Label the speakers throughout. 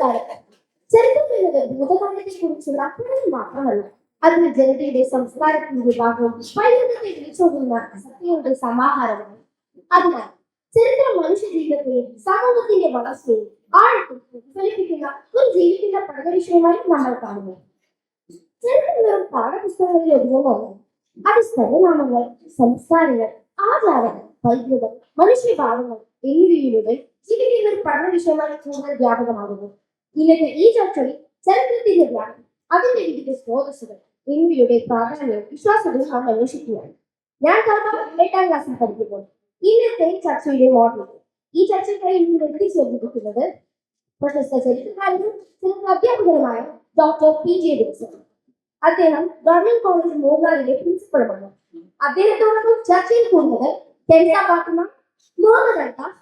Speaker 1: നമസ്കാരം. ചരിത്രം എന്നത് ഭൂതകാലത്തെ കുറിച്ചുള്ള പഠനം മാത്രമല്ല, അത് ജനതയുടെ സംസ്കാരത്തിന്റെ ഭാഗവും വൈവിധ്യത്തെ വിളിച്ചോതുന്ന സത്യങ്ങളുടെ സമാഹാരമാണ്. അതിനാൽ ചരിത്രം മനുഷ്യ ജീവിതത്തെയും സമൂഹത്തിന്റെ വളർച്ചയെയും ആഴത്തിൽ പ്രതിഫലിപ്പിക്കുന്ന ഒരു ജീവിക്കുന്ന പഠന വിഷയമായി നമ്മൾ കാണുന്നു. ചരിത്രം വെറും പാഠപുസ്തകങ്ങളിൽ ഒതുങ്ങുന്നതല്ല. അത് സ്ഥലനാമങ്ങൾ, സംസ്കാരങ്ങൾ, ആചാരങ്ങൾ, വൈദ്യുതം, മനുഷ്യഭാവങ്ങൾ എന്നിവയിലൂടെ ജീവിക്കുന്ന ഒരു പഠന വിഷയമായി കൂടുതൽ വ്യാപകമാകുന്നു. ഇന്നത്തെ ഈ ചർച്ചയിൽ ചരിത്രത്തിന്റെ വ്യാപനം, അതിന്റെ വിവിധ സ്രോതസ്സുകൾ എന്നിവയുടെ പ്രാധാന്യവും വിശ്വാസവും നാം അന്വേഷിക്കുകയാണ്. ഞാൻ കാരണം 8ാം ക്ലാസ്സിൽ പഠിക്കുമ്പോൾ ഇന്നത്തെ ചർച്ചയുടെ മോഡൽ. ഈ ചർച്ചയ്ക്കായി ഇന്ന് എത്തിച്ചേർന്നിരിക്കുന്നത് പ്രശസ്ത ചരിത്രകാരനും ചരിത്ര അധ്യാപകനുമായ ഡോക്ടർ PJ വിൽസൺ. അദ്ദേഹം ഗവൺമെന്റ് കോളേജ് മൂന്നാറിലെ പ്രിൻസിപ്പളുമാണ്. അദ്ദേഹത്തോടൊപ്പം ചർച്ചയിൽ കൂടുന്നത് തെരേസ ഫാത്തിമ, മുഹമ്മദ് അൽത്താഫ്,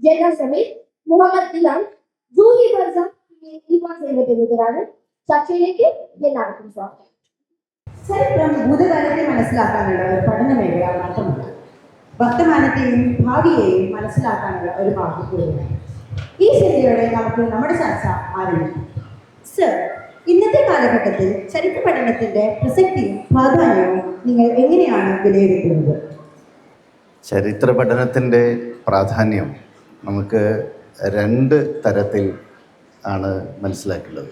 Speaker 1: ജന്ന സമീർ, മുഹമ്മദ് ദിലാൻ, ജൂഹി ബർസ എന്നിവരാണ്. ചർച്ചയിലേക്ക് എല്ലാവർക്കും സ്വാഗതം.
Speaker 2: ചരിത്രം ഭൂതകാലത്തെ മനസ്സിലാക്കാനുള്ള ഒരു പഠന മേഖല മാത്രമല്ല, വർത്തമാനത്തെയും ഭാവിയെയും മനസ്സിലാക്കാനുള്ള ഒരു മാർഗം. ഈ ചിന്തയോടെ നമുക്ക് നമ്മുടെ ചർച്ച ആരംഭിക്കാം. സർ, ഇന്നത്തെ കാലഘട്ടത്തിൽ ചരിത്ര പഠനത്തിന്റെ പ്രസക്തിയും പ്രാധാന്യവും നിങ്ങൾ എങ്ങനെയാണ് വിലയിരുത്തുന്നത്?
Speaker 3: ചരിത്ര പഠനത്തിൻ്റെ പ്രാധാന്യം നമുക്ക് 2 തരത്തിൽ ആണ് മനസ്സിലാക്കുന്നത്.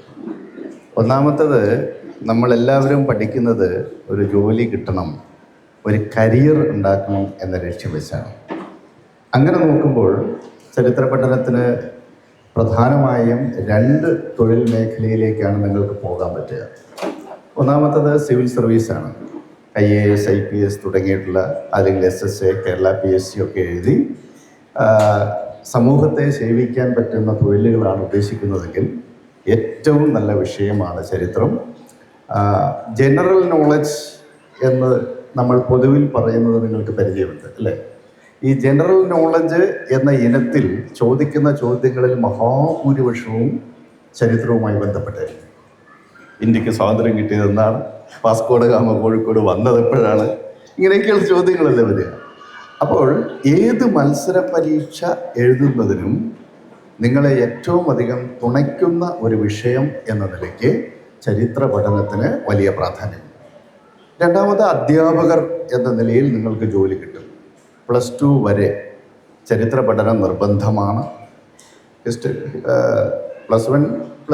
Speaker 3: ഒന്നാമത്തത്, നമ്മളെല്ലാവരും പഠിക്കുന്നത് ഒരു ജോലി കിട്ടണം, ഒരു കരിയർ ഉണ്ടാക്കണം എന്ന ലക്ഷ്യം വെച്ചാണ്. അങ്ങനെ നോക്കുമ്പോൾ ചരിത്ര പഠനത്തിന് പ്രധാനമായും 2 തൊഴിൽ മേഖലയിലേക്കാണ് നിങ്ങൾക്ക് പോകാൻ പറ്റുക. ഒന്നാമത്തത് സിവിൽ സർവീസാണ്. IAS, IPS തുടങ്ങിയിട്ടുള്ള, അല്ലെങ്കിൽ SSA, കേരള PSC ഒക്കെ എഴുതി സമൂഹത്തെ സേവിക്കാൻ പറ്റുന്ന തൊഴിലുകളാണ് ഉദ്ദേശിക്കുന്നതെങ്കിൽ ഏറ്റവും നല്ല വിഷയമാണ് ചരിത്രം. ജനറൽ നോളജ് എന്ന് നമ്മൾ പൊതുവിൽ പറയുന്നത് നിങ്ങൾക്ക് പരിചയമുണ്ട് അല്ലേ? ഈ ജനറൽ നോളജ് എന്ന ഇനത്തിൽ ചോദിക്കുന്ന ചോദ്യങ്ങളിൽ മഹാഭൂരിപക്ഷവും ചരിത്രവുമായി ബന്ധപ്പെട്ടായിരുന്നു. ഇന്ത്യക്ക് സ്വാതന്ത്ര്യം കിട്ടിയതെന്നാണ്, വാസ്കോഡ ഗാമ കോഴിക്കോട് വന്നതെപ്പോഴാണ്, ഇങ്ങനെയൊക്കെയുള്ള ചോദ്യങ്ങളല്ലേ വരിക. അപ്പോൾ ഏത് മത്സര പരീക്ഷ എഴുതുന്നതിനും നിങ്ങളെ ഏറ്റവും അധികം തുണയ്ക്കുന്ന ഒരു വിഷയം എന്ന നിലയ്ക്ക് ചരിത്ര പഠനത്തിന് വലിയ പ്രാധാന്യം. രണ്ടാമത്, അധ്യാപകർ എന്ന നിലയിൽ നിങ്ങൾക്ക് ജോലി കിട്ടും. +2 വരെ ചരിത്ര പഠനം നിർബന്ധമാണ്. +1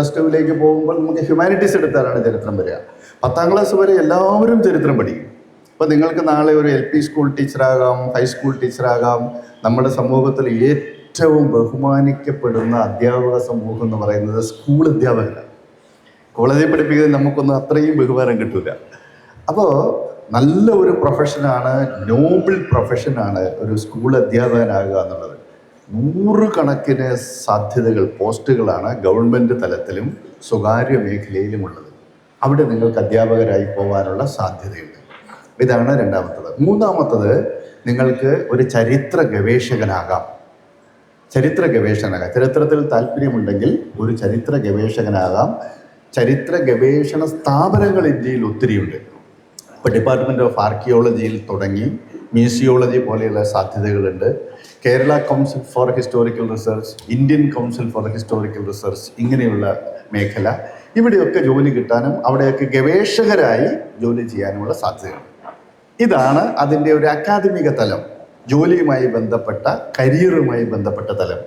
Speaker 3: +2 പോകുമ്പോൾ നമുക്ക് ഹ്യൂമാനിറ്റീസ് എടുത്താലാണ് ചരിത്രം വരിക. 10ാം ക്ലാസ് വരെ എല്ലാവരും ചരിത്രം പഠിക്കും. അപ്പോൾ നിങ്ങൾക്ക് നാളെ ഒരു LP സ്കൂൾ ടീച്ചറാകാം, ഹൈസ്കൂൾ ടീച്ചറാകാം. നമ്മുടെ സമൂഹത്തിൽ ഏറ്റവും ബഹുമാനിക്കപ്പെടുന്ന അധ്യാപക സമൂഹം എന്ന് പറയുന്നത് സ്കൂൾ അധ്യാപകരാണ്. കോളേജിൽ പഠിപ്പിക്കുന്നത് നമുക്കൊന്നും അത്രയും ബഹുമാനം കിട്ടില്ല. അപ്പോൾ നല്ല ഒരു പ്രൊഫഷനാണ്, നോബിൾ പ്രൊഫഷനാണ് ഒരു സ്കൂൾ അധ്യാപകനാകുക എന്നുള്ളത്. 100 കണക്കിന് സാധ്യതകൾ, പോസ്റ്റുകളാണ് ഗവൺമെൻറ് തലത്തിലും സ്വകാര്യ മേഖലയിലുമുള്ളത്. അവിടെ നിങ്ങൾക്ക് അധ്യാപകരായി പോകാനുള്ള സാധ്യതയുണ്ട്. ഇതാണ് രണ്ടാമത്തത്. മൂന്നാമത്തത്, നിങ്ങൾക്ക് ഒരു ചരിത്ര ഗവേഷകനാകാം. ചരിത്രത്തിൽ താല്പര്യമുണ്ടെങ്കിൽ ഒരു ചരിത്ര ഗവേഷകനാകാം. ചരിത്ര ഗവേഷണ സ്ഥാപനങ്ങൾ ഇന്ത്യയിൽ ഒത്തിരിയുണ്ട്. ഇപ്പോൾ ഡിപ്പാർട്ട്മെൻറ്റ് ഓഫ് ആർക്കിയോളജിയിൽ തുടങ്ങി മ്യൂസിയോളജി പോലെയുള്ള സാധ്യതകളുണ്ട്. Kerala council four historical research, Indian council four historical research, ഇങ്ങനെയുള്ള മേഖല, ഇവിടെയൊക്കെ ജോലി കിട്ടാനും അവിടെയൊക്കെ ഗവേഷകരായി ജോലി ചെയ്യാനുമുള്ള സാധ്യതകൾ. ഇതാണ് അതിൻ്റെ ഒരു അക്കാദമിക തലം, ജോലിയുമായി ബന്ധപ്പെട്ട, കരിയറുമായി ബന്ധപ്പെട്ട തലം.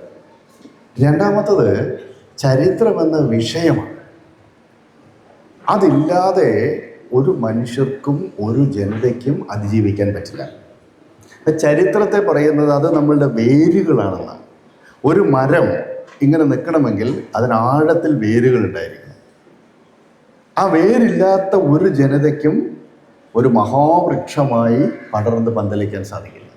Speaker 3: രണ്ടാമത്തത്, ചരിത്രമെന്ന വിഷയമാണ്. അതില്ലാതെ ഒരു മനുഷ്യർക്കും ഒരു ജനതയ്ക്കും അതിജീവിക്കാൻ പറ്റില്ല. ചരിത്രത്തെ പറയുന്നത് അത് നമ്മളുടെ വേരുകളാണെന്നാണ്. ഒരു മരം ഇങ്ങനെ നിൽക്കണമെങ്കിൽ അതിന് ആഴത്തിൽ വേരുകൾ ഉണ്ടായിരിക്കും. ആ വേരില്ലാത്ത ഒരു ജനതയ്ക്കും ഒരു മഹാവൃക്ഷമായി പടർന്ന് പന്തലിക്കാൻ സാധിക്കില്ല.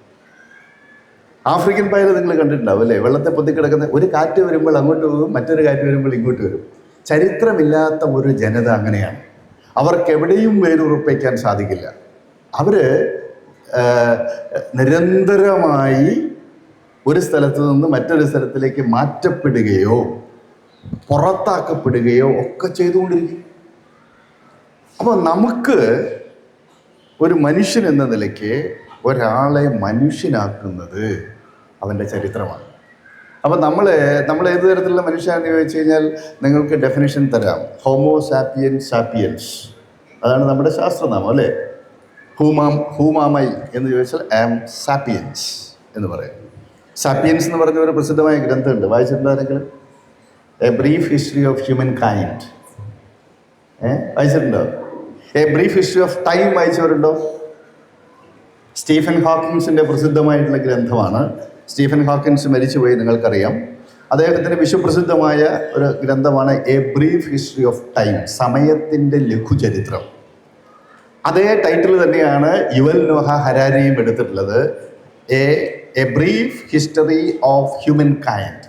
Speaker 3: ആഫ്രിക്കൻ പയർ നിങ്ങൾ കണ്ടിട്ടുണ്ടാവും അല്ലേ? വെള്ളത്തെ പൊത്തിക്കിടക്കുന്ന ഒരു കാറ്റ് വരുമ്പോൾ അങ്ങോട്ട് പോകും, മറ്റൊരു കാറ്റ് വരുമ്പോൾ ഇങ്ങോട്ട് വരും. ചരിത്രമില്ലാത്ത ഒരു ജനത അങ്ങനെയാണ്. അവർക്ക് എവിടെയും വേരുറപ്പിക്കാൻ സാധിക്കില്ല. അവർ നിരന്തരമായി ഒരു സ്ഥലത്ത് നിന്ന് മറ്റൊരു സ്ഥലത്തിലേക്ക് മാറ്റപ്പെടുകയോ പുറത്താക്കപ്പെടുകയോ ഒക്കെ ചെയ്തുകൊണ്ടിരിക്കും. അപ്പോൾ നമുക്ക് ഒരു മനുഷ്യൻ എന്ന നിലയ്ക്ക് ഒരാളെ മനുഷ്യനാക്കുന്നത് അവൻ്റെ ചരിത്രമാണ്. അപ്പം നമ്മൾ ഏത് തരത്തിലുള്ള മനുഷ്യരാണെന്ന് ചോദിച്ചു കഴിഞ്ഞാൽ നിങ്ങൾക്ക് ഡെഫിനിഷൻ തരാം. ഹോമോ സാപ്പിയൻസ് സാപ്പിയൻസ്, അതാണ് നമ്മുടെ ശാസ്ത്രനാമം അല്ലേ. ഹൂമാമൈ എന്ന് ചോദിച്ചാൽ ആം സാപ്പിയൻസ് എന്ന് പറയും. സാപ്പിയൻസ് എന്ന് പറഞ്ഞ ഒരു പ്രസിദ്ധമായ ഗ്രന്ഥമുണ്ട്, വായിച്ചിട്ടുണ്ടായിരുന്നെങ്കിലും a brief history of humankind. വായിച്ചിട്ടുണ്ടോ? A brief history of time വായിച്ചവരുണ്ടോ? സ്റ്റീഫൻ ഹോക്കിൻസിൻ്റെ പ്രസിദ്ധമായിട്ടുള്ള ഗ്രന്ഥമാണ്. സ്റ്റീഫൻ ഹോക്കിൻസ് മരിച്ചുപോയി, നിങ്ങൾക്കറിയാം. അദ്ദേഹത്തിൻ്റെ വിശ്വപ്രസിദ്ധമായ ഒരു ഗ്രന്ഥമാണ് a brief history of time, സമയത്തിൻ്റെ ലഘുചരിത്രം. അതേ ടൈറ്റിൽ തന്നെയാണ് യുവൽ നോഹ ഹരാരിയും എടുത്തിട്ടുള്ളത്, a brief history of humankind,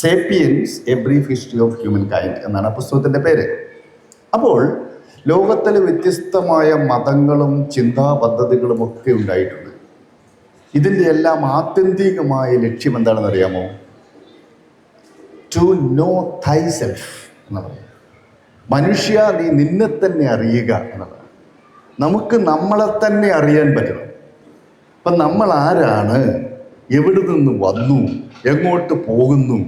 Speaker 3: Sapiens a brief history of humankind എന്നാണ് പുസ്തകത്തിൻ്റെ പേര്. അപ്പോൾ ലോകത്തിലെ വ്യത്യസ്തമായ മതങ്ങളും ചിന്താ പദ്ധതികളും ഒക്കെ ഉണ്ടായിട്ടുണ്ട്. ഇതിൻ്റെ എല്ലാം ആത്യന്തികമായ ലക്ഷ്യം എന്താണെന്ന് അറിയാമോ? ടു നോ തൈ സെൽഫ് എന്നുള്ളത്. മനുഷ്യ, നീ നിന്നെ തന്നെ അറിയുക എന്നുള്ളത്. നമുക്ക് നമ്മളെ തന്നെ അറിയാൻ പറ്റണം. അപ്പം നമ്മൾ ആരാണ്, എവിടെ നിന്ന് വന്നു, എങ്ങോട്ട് പോകുന്നു,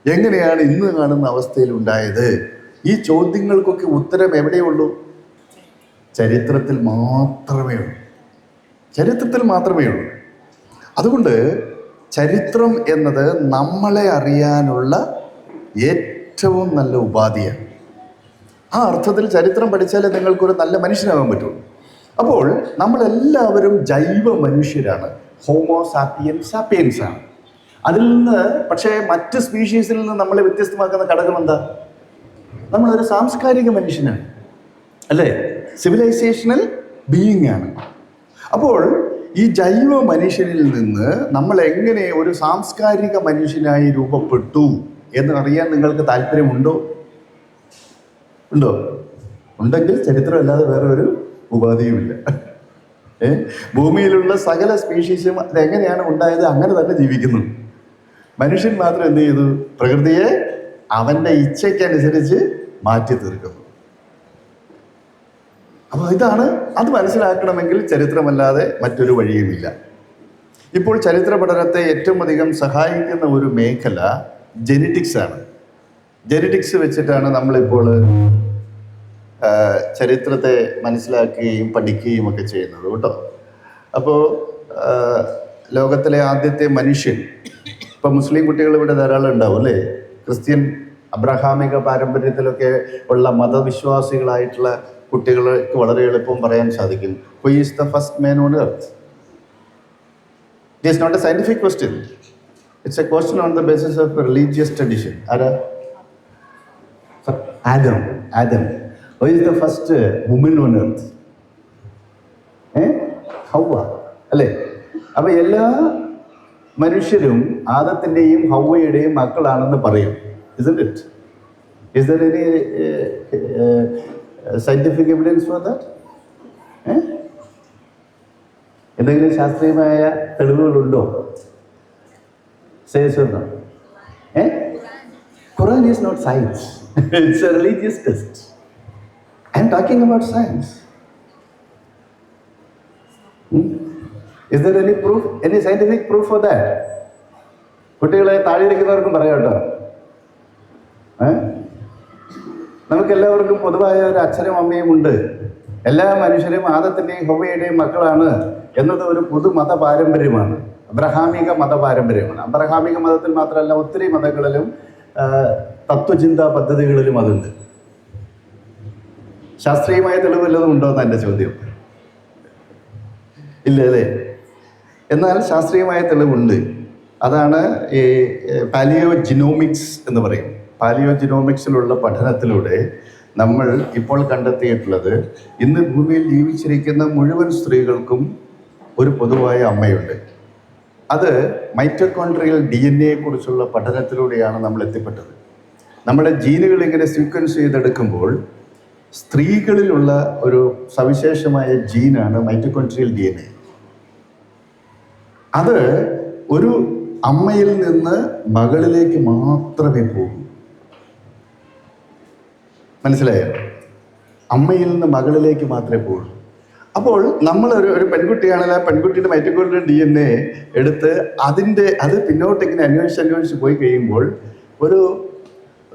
Speaker 3: എങ്ങനെയാണ് ഇന്ന് കാണുന്ന അവസ്ഥയിൽ ഉണ്ടായത്, ഈ ചോദ്യങ്ങൾക്കൊക്കെ ഉത്തരം എവിടെയുള്ളൂ? ചരിത്രത്തിൽ മാത്രമേ ഉള്ളൂ. ചരിത്രത്തിൽ മാത്രമേ ഉള്ളൂ. അതുകൊണ്ട് ചരിത്രം എന്നത് നമ്മളെ അറിയാനുള്ള ഏറ്റവും നല്ല ഉപാധിയാണ്. ആ അർത്ഥത്തിൽ ചരിത്രം പഠിച്ചാലേ നിങ്ങൾക്കൊരു നല്ല മനുഷ്യനാകാൻ പറ്റുള്ളൂ. അപ്പോൾ നമ്മളെല്ലാവരും ജൈവ മനുഷ്യരാണ്, ഹോമോ സാപ്പിയൻസ് സാപ്പിയൻസ് ആണ്. അതിൽ നിന്ന് പക്ഷേ മറ്റ് സ്പീഷീസിൽ നിന്ന് നമ്മളെ വ്യത്യസ്തമാക്കുന്ന ഘടകം എന്താ? നമ്മളൊരു സാംസ്കാരിക മനുഷ്യനാണ് അല്ലേ, സിവിലൈസേഷണൽ ബീയിങ് ആണ്. അപ്പോൾ ഈ ജൈവ മനുഷ്യനിൽ നിന്ന് നമ്മൾ എങ്ങനെ ഒരു സാംസ്കാരിക മനുഷ്യനായി രൂപപ്പെട്ടു എന്ന് അറിയാൻ നിങ്ങൾക്ക് താല്പര്യമുണ്ടോ? ഉണ്ടോ? ഉണ്ടെങ്കിൽ ചരിത്രമല്ലാതെ വേറെ ഒരു ഉപാധിയുമില്ല. ഭൂമിയിലുള്ള സകല സ്പീഷീസും അതെങ്ങനെയാണ് ഉണ്ടായത് അങ്ങനെ തന്നെ ജീവിക്കുന്നു. മനുഷ്യൻ മാത്രം എന്ത് ചെയ്തു? പ്രകൃതിയെ അവൻ്റെ ഇച്ഛയ്ക്കനുസരിച്ച് മാറ്റി തീർക്കുന്നു. അപ്പോൾ ഇതാണ്, അത് മനസ്സിലാക്കണമെങ്കിൽ ചരിത്രമല്ലാതെ മറ്റൊരു വഴിയുമില്ല. ഇപ്പോൾ ചരിത്ര പഠനത്തെ ഏറ്റവും അധികം സഹായിക്കുന്ന ഒരു മേഖല ജെനറ്റിക്സ് ആണ്. ജെനറ്റിക്സ് വെച്ചിട്ടാണ് നമ്മളിപ്പോൾ ചരിത്രത്തെ മനസ്സിലാക്കുകയും പഠിക്കുകയും ഒക്കെ ചെയ്യുന്നത് കേട്ടോ. അപ്പോൾ ലോകത്തിലെ ആദ്യത്തെ മനുഷ്യൻ, ഇപ്പം മുസ്ലിം കുട്ടികൾ ഇവിടെ ധാരാളം ഉണ്ടാവും അല്ലേ, ക്രിസ്ത്യൻ അബ്രഹാമിക പാരമ്പര്യത്തിലൊക്കെ ഉള്ള മതവിശ്വാസികളായിട്ടുള്ള കുട്ടികൾക്ക് വളരെ എളുപ്പം പറയാൻ സാധിക്കും, who is the first man on earth? It is not a scientific question, it's a question on the basis of religious tradition. ആരാ? Adam. Who is the first woman on earth? ഹൗവ അല്ലേ? അപ്പോൾ എല്ലാ മനുഷ്യരും ആദത്തിൻ്റെയും ഹൗവയുടെയും മക്കളാണെന്ന് പറയും. Isn't it? Is there any scientific evidence for that? എന്തെങ്കിലും ശാസ്ത്രീയമായ തെളിവുകളുണ്ടോ? Says or no? Quran is not science. It's a religious test. I am talking about science. Is there any proof, any scientific proof for that? കുട്ടികളെ താഴെയിരിക്കുന്നവർക്കും പറയാം കേട്ടോ. നമുക്കെല്ലാവർക്കും പൊതുവായ ഒരു അച്ഛനും അമ്മയും ഉണ്ട്. എല്ലാ മനുഷ്യരും ആദത്തിൻ്റെയും ഹൗവയുടെയും മക്കളാണ് എന്നത് ഒരു പൊതു മത പാരമ്പര്യമാണ്, അബ്രഹാമിക മത പാരമ്പര്യമാണ്. അബ്രഹാമിക മതത്തിൽ മാത്രമല്ല, ഒത്തിരി മതങ്ങളിലും തത്വചിന്താ പദ്ധതികളിലും അതുണ്ട്. ശാസ്ത്രീയമായ തെളിവ് വല്ലതും ഉണ്ടോ എന്ന് എൻ്റെ ചോദ്യം. ഇല്ല അല്ലേ? എന്നാൽ ശാസ്ത്രീയമായ തെളിവുണ്ട്. അതാണ് ഈ പാലിയോ ജിനോമിക്സ് എന്ന് പറയും. പാലിയോ ജിനോമിക്സിലുള്ള പഠനത്തിലൂടെ നമ്മൾ ഇപ്പോൾ കണ്ടെത്തിയിട്ടുള്ളത്, ഇന്ന് ഭൂമിയിൽ ജീവിച്ചിരിക്കുന്ന മുഴുവൻ സ്ത്രീകൾക്കും ഒരു പൊതുവായ അമ്മയുണ്ട്. അത് മൈറ്റോകോൺട്രിയൽ DNA കുറിച്ചുള്ള പഠനത്തിലൂടെയാണ് നമ്മൾ എത്തിപ്പെട്ടത്. നമ്മുടെ ജീനുകൾ ഇങ്ങനെ സീക്വൻസ് ചെയ്തെടുക്കുമ്പോൾ സ്ത്രീകളിലുള്ള ഒരു സവിശേഷമായ ജീനാണ് മൈറ്റോകോൺട്രിയൽ DNA. അത് ഒരു അമ്മയിൽ നിന്ന് മകളിലേക്ക് മാത്രമേ പോകൂ. മനസ്സിലായോ? അമ്മയിൽ നിന്ന് മകളിലേക്ക് മാത്രമേ പോകുള്ളൂ. അപ്പോൾ നമ്മൾ ഒരു പെൺകുട്ടിയാണെങ്കിൽ ആ പെൺകുട്ടിയുടെ മൈറ്റോകോൺഡ്രിയൽ DNA എടുത്ത് അത് പിന്നോട്ട് ഇങ്ങനെ അന്വേഷിച്ച് പോയി കഴിയുമ്പോൾ ഒരു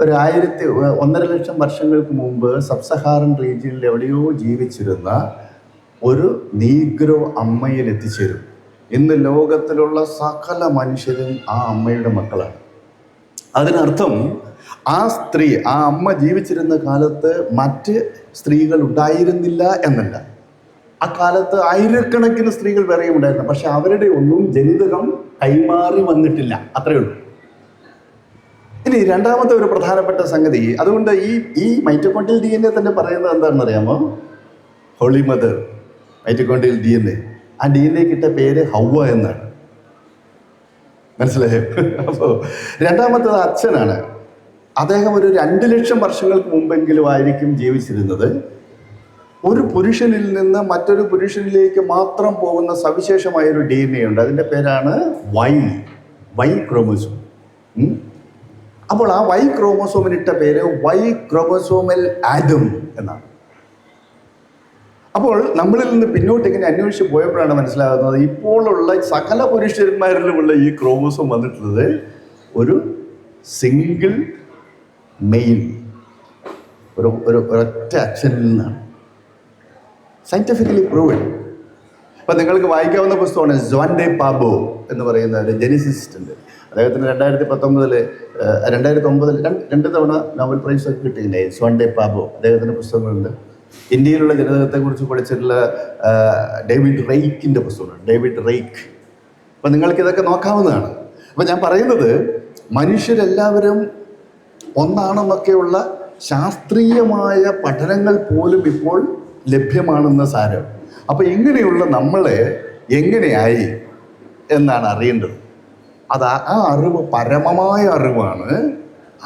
Speaker 3: 1.5 ലക്ഷം വർഷങ്ങൾക്ക് മുമ്പ് സബ്സഹാറൻ റീജിയനിൽ എവിടെയോ ജീവിച്ചിരുന്ന ഒരു നീഗ്രോ അമ്മയിൽ എത്തിച്ചേരും. ഇന്ന് ലോകത്തിലുള്ള സകല മനുഷ്യരും ആ അമ്മയുടെ മക്കളാണ്. അതിനർത്ഥം ആ അമ്മ ജീവിച്ചിരുന്ന കാലത്ത് മറ്റ് സ്ത്രീകൾ ഉണ്ടായിരുന്നില്ല എന്നല്ല. ആ കാലത്ത് ആയിരക്കണക്കിന് സ്ത്രീകൾ വേറെയും ഉണ്ടായിരുന്നു. പക്ഷെ അവരുടെ ഒന്നും ജനിതകം കൈമാറി വന്നിട്ടില്ല, അത്രയേ ഉള്ളൂ. ഇനി രണ്ടാമത്തെ ഒരു പ്രധാനപ്പെട്ട സംഗതി, അതുകൊണ്ട് ഈ മൈറ്റോകോൺഡ്രിയൽ DNA തന്നെ പറയുന്നത് എന്താണെന്ന് അറിയാമോ? Holy mother mitochondrial DNA. ആ DNA കിട്ട പേര് ഹൗവ എന്നാണ്. മനസ്സിലായോ? അപ്പോൾ രണ്ടാമത്തത് അച്ഛനാണ്. അദ്ദേഹം ഒരു 2 ലക്ഷം വർഷങ്ങൾക്ക് മുമ്പെങ്കിലും ആയിരിക്കും ജീവിച്ചിരുന്നത്. ഒരു പുരുഷനിൽ നിന്ന് മറ്റൊരു പുരുഷനിലേക്ക് മാത്രം പോകുന്ന സവിശേഷമായൊരു DNA ഉണ്ട്. അതിൻ്റെ പേരാണ് വൈ ക്രോമോസോം. അപ്പോൾ ആ വൈ ക്രോമോസോമിനിട്ട പേര് വൈ ക്രോമോസോമൽ ആഡം എന്നാണ്. അപ്പോൾ നമ്മളിൽ നിന്ന് പിന്നോട്ട് ഇങ്ങനെ അന്വേഷിച്ച് പോയപ്പോഴാണ് മനസ്സിലാകുന്നത് ഇപ്പോഴുള്ള സകല പുരുഷന്മാരിലുമുള്ള ഈ ക്രോമോസോം വന്നിട്ടുള്ളത് ഒരു സിംഗിൾ മെയിൽ, ഒരൊറ്റ അക്ഷനിൽ നിന്നാണ്. Scientifically proven. അപ്പം നിങ്ങൾക്ക് വായിക്കാവുന്ന പുസ്തകമാണ് ജോൺ ഡെ പാബോ എന്ന് പറയുന്ന ഒരു ജെനിസിസ്റ്റ് ഉണ്ട്. അദ്ദേഹത്തിന് 2019 2 തവണ നോബൽ പ്രൈസ് ഒക്കെ കിട്ടിയിട്ടുണ്ടായി. ജോൺ ഡെ പാബോ അദ്ദേഹത്തിൻ്റെ പുസ്തകങ്ങളുണ്ട്. ഇന്ത്യയിലുള്ള ജനതത്തെക്കുറിച്ച് പഠിച്ചിട്ടുള്ള ഡേവിഡ് റെയ്ക്കിൻ്റെ പുസ്തകമാണ്, ഡേവിഡ് റെയ്ക്ക്. അപ്പം നിങ്ങൾക്ക് ഇതൊക്കെ നോക്കാവുന്നതാണ്. അപ്പം ഞാൻ പറയുന്നത് മനുഷ്യരെല്ലാവരും ഒന്നാണെന്നൊക്കെയുള്ള ശാസ്ത്രീയമായ പഠനങ്ങൾ പോലും ഇപ്പോൾ ലഭ്യമാണെന്ന സാരം. അപ്പോൾ ഇങ്ങനെയുള്ള നമ്മളെ എങ്ങനെയായി എന്നാണ് അറിയേണ്ടത്. ആ അറിവ് പരമമായ അറിവാണ്.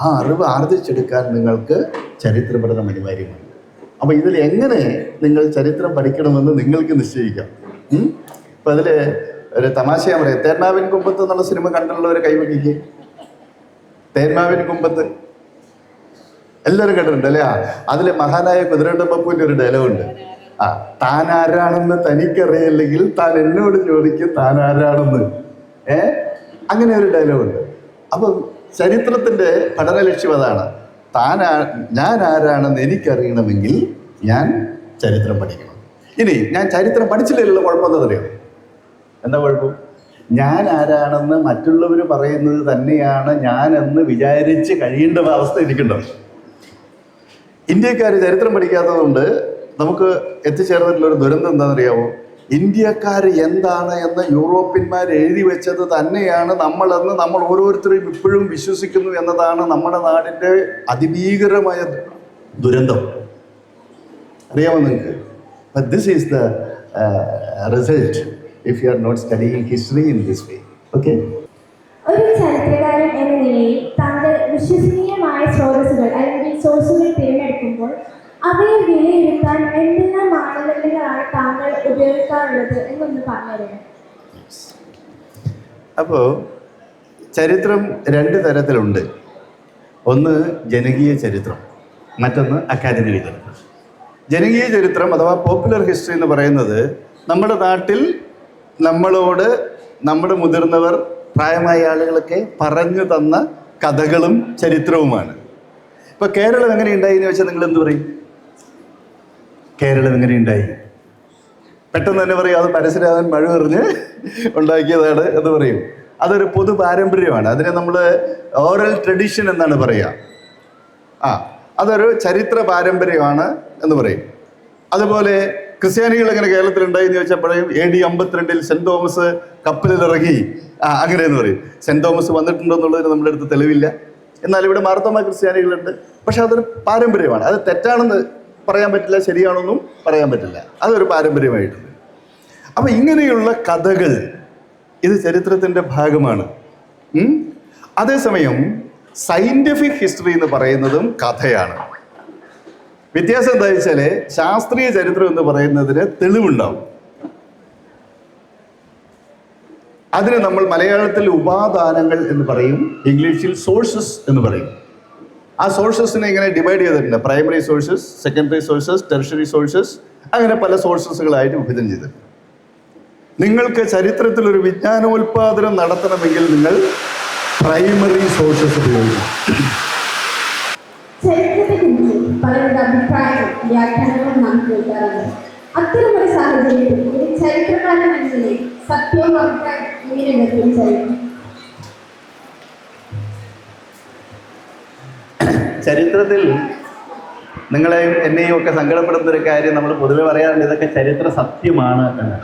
Speaker 3: ആ അറിവ് ആർജിച്ചെടുക്കാൻ നിങ്ങൾക്ക് ചരിത്ര പഠനം അനിവാര്യമാണ്. അപ്പോൾ ഇതിൽ എങ്ങനെ നിങ്ങൾ ചരിത്രം പഠിക്കണമെന്ന് നിങ്ങൾക്ക് നിശ്ചയിക്കാം. ഇപ്പം അതിൽ ഒരു തമാശ ഞാൻ പറയാം. തേന്മാവിൻ കുമ്പത്ത് എന്നുള്ള സിനിമ കണ്ടുള്ളവർ കൈവയ്ക്കുക. തേന്മാവിൻ കുമ്പത്ത് എല്ലാവരും കണ്ടിട്ടുണ്ട് അല്ലേ? അതിൽ മഹാനായ കുതിരണ്ട പപ്പുവിൻ്റെ ഒരു ഡയലോഗുണ്ട്. താൻ ആരാണെന്ന് തനിക്കറിയില്ലെങ്കിൽ താൻ എന്നോട് ചോദിക്കും താൻ ആരാണെന്ന്. അങ്ങനെ ഒരു ഡയലോഗുണ്ട്. അപ്പം ചരിത്രത്തിൻ്റെ പഠന ലക്ഷ്യം അതാണ്. ഞാൻ ആരാണെന്ന് എനിക്കറിയണമെങ്കിൽ ഞാൻ ചരിത്രം പഠിക്കണം. ഇനി ഞാൻ ചരിത്രം പഠിച്ചില്ലെന്നുള്ള കുഴപ്പം എന്താ അറിയാം? എന്താ കുഴപ്പം? ഞാൻ ആരാണെന്ന് മറ്റുള്ളവർ പറയുന്നത് തന്നെയാണ് ഞാനെന്ന് വിചാരിച്ച് കഴിയേണ്ട അവസ്ഥ എനിക്കുണ്ടാവും. ഇന്ത്യക്കാർ ചരിത്രം പഠിക്കാത്തതുകൊണ്ട് നമുക്ക് എത്തിച്ചേർന്നിട്ടുള്ളൊരു ദുരന്തം എന്താണെന്നറിയാമോ? ഇന്ത്യക്കാർ എന്താണ് എന്ന് യൂറോപ്യന്മാർ എഴുതി വെച്ചത് തന്നെയാണ് നമ്മളെന്ന് നമ്മൾ ഓരോരുത്തരും ഇപ്പോഴും വിശ്വസിക്കുന്നു എന്നതാണ് നമ്മുടെ നാടിൻ്റെ അതിഭീകരമായ ദുരന്തം. അറിയാമോ നിങ്ങൾക്ക്? But this is the result if you are not studying history in this way. Okay.
Speaker 1: ഒരു ചരിത്രകാരൻ എന്ന നിലയിൽ താങ്കൾ വിശ്വസനീയമായ സ്രോതസ്സുകൾ അല്ലെങ്കിൽ സോഴ്സുകൾ തിരഞ്ഞെടുക്കുമ്പോൾ അവയെ വിലയിരുത്താൻ എന്തെല്ലാം മാനദണ്ഡങ്ങളാണ് താങ്കൾ ഉപയോഗിക്കാറുള്ളത് എന്നൊന്ന് പറഞ്ഞുതരുമോ?
Speaker 3: അപ്പോൾ ചരിത്രം 2 തരത്തിലുണ്ട്. ഒന്ന് ജനകീയ ചരിത്രം, മറ്റൊന്ന് അക്കാദമിക ചരിത്രം. ജനകീയ ചരിത്രം അഥവാ പോപ്പുലർ ഹിസ്റ്ററി എന്ന് പറയുന്നത് നമ്മുടെ നാട്ടിൽ നമ്മളോട് നമ്മുടെ മുതിർന്നവർ പ്രായമായ ആളുകളൊക്കെ പറഞ്ഞു തന്ന കഥകളും ചരിത്രവുമാണ്. ഇപ്പോൾ കേരളം എങ്ങനെ ഉണ്ടായി എന്ന് വെച്ചാൽ നിങ്ങൾ എന്ത് പറയും? കേരളം എങ്ങനെ ഉണ്ടായി? പെട്ടെന്ന് തന്നെ പറയും അത് പരശുരാമൻ മഴ എറിഞ്ഞ് ഉണ്ടാക്കിയതാണ് എന്ന് പറയും. അതൊരു പൊതു പാരമ്പര്യമാണ്. അതിനെ നമ്മൾ ഓറൽ ട്രഡീഷൻ എന്നാണ് പറയുക. അതൊരു ചരിത്ര പാരമ്പര്യമാണ് എന്ന് പറയും. അതുപോലെ ക്രിസ്ത്യാനികൾ എങ്ങനെ കേരളത്തിലുണ്ടായി എന്ന് ചോദിച്ചപ്പോഴും AD 52 സെൻറ് തോമസ് കപ്പലിലിറങ്ങി അങ്ങനെയെന്ന് പറയും. സെൻറ് തോമസ് വന്നിട്ടുണ്ടോ എന്നുള്ളതിന് നമ്മുടെ അടുത്ത് തെളിവില്ല. എന്നാൽ ഇവിടെ മാർത്തോമ ക്രിസ്ത്യാനികളുണ്ട്. പക്ഷെ അതൊരു പാരമ്പര്യമാണ്. അത് തെറ്റാണെന്ന് പറയാൻ പറ്റില്ല, ശരിയാണെന്നും പറയാൻ പറ്റില്ല. അതൊരു പാരമ്പര്യമായിട്ടുണ്ട്. അപ്പം ഇങ്ങനെയുള്ള കഥകൾ ഇത് ചരിത്രത്തിൻ്റെ ഭാഗമാണ്. അതേസമയം സയൻറ്റിഫിക് ഹിസ്റ്ററി എന്ന് പറയുന്നതും കഥയാണ്. വ്യത്യാസം എന്താ വെച്ചാൽ ശാസ്ത്രീയ ചരിത്രം എന്ന് പറയുന്നതിന് തെളിവുണ്ടാവും. അതിന് നമ്മൾ മലയാളത്തിൽ ഉപാദാനങ്ങൾ എന്ന് പറയും, ഇംഗ്ലീഷിൽ സോഴ്സസ് എന്ന് പറയും. ആ സോഴ്സസിനെ ഇങ്ങനെ ഡിവൈഡ് ചെയ്തിട്ടുണ്ട്. Primary sources, secondary sources, tertiary sources, അങ്ങനെ പല സോഴ്സസുകളായിട്ട് വിഭജനം ചെയ്തിട്ടുണ്ട്. നിങ്ങൾക്ക് ചരിത്രത്തിൽ ഒരു വിജ്ഞാനോൽപാദനം നടത്തണമെങ്കിൽ നിങ്ങൾ പ്രൈമറി സോഴ്സസ് ഉപയോഗിക്കണം.
Speaker 1: ചരിത്രത്തെക്കുറിച്ച് പലരുടെ അഭിപ്രായങ്ങളും വ്യാഖ്യാനങ്ങളും നാം കേൾക്കാറുണ്ട്. അത്തരമൊരു സാഹചര്യത്തിൽ ഒരു ചരിത്രകാരൻ എന്ന നിലയിൽ സത്യവും അഭിപ്രായം എങ്ങനെ തിരിച്ചറിയും?
Speaker 3: ചരിത്രത്തിൽ നിങ്ങളെയും എന്നെയും ഒക്കെ സങ്കടപ്പെടുന്ന ഒരു കാര്യം നമ്മൾ പൊതുവെ പറയാറുണ്ട്, ഇതൊക്കെ ചരിത്ര സത്യമാണ് എന്ന്.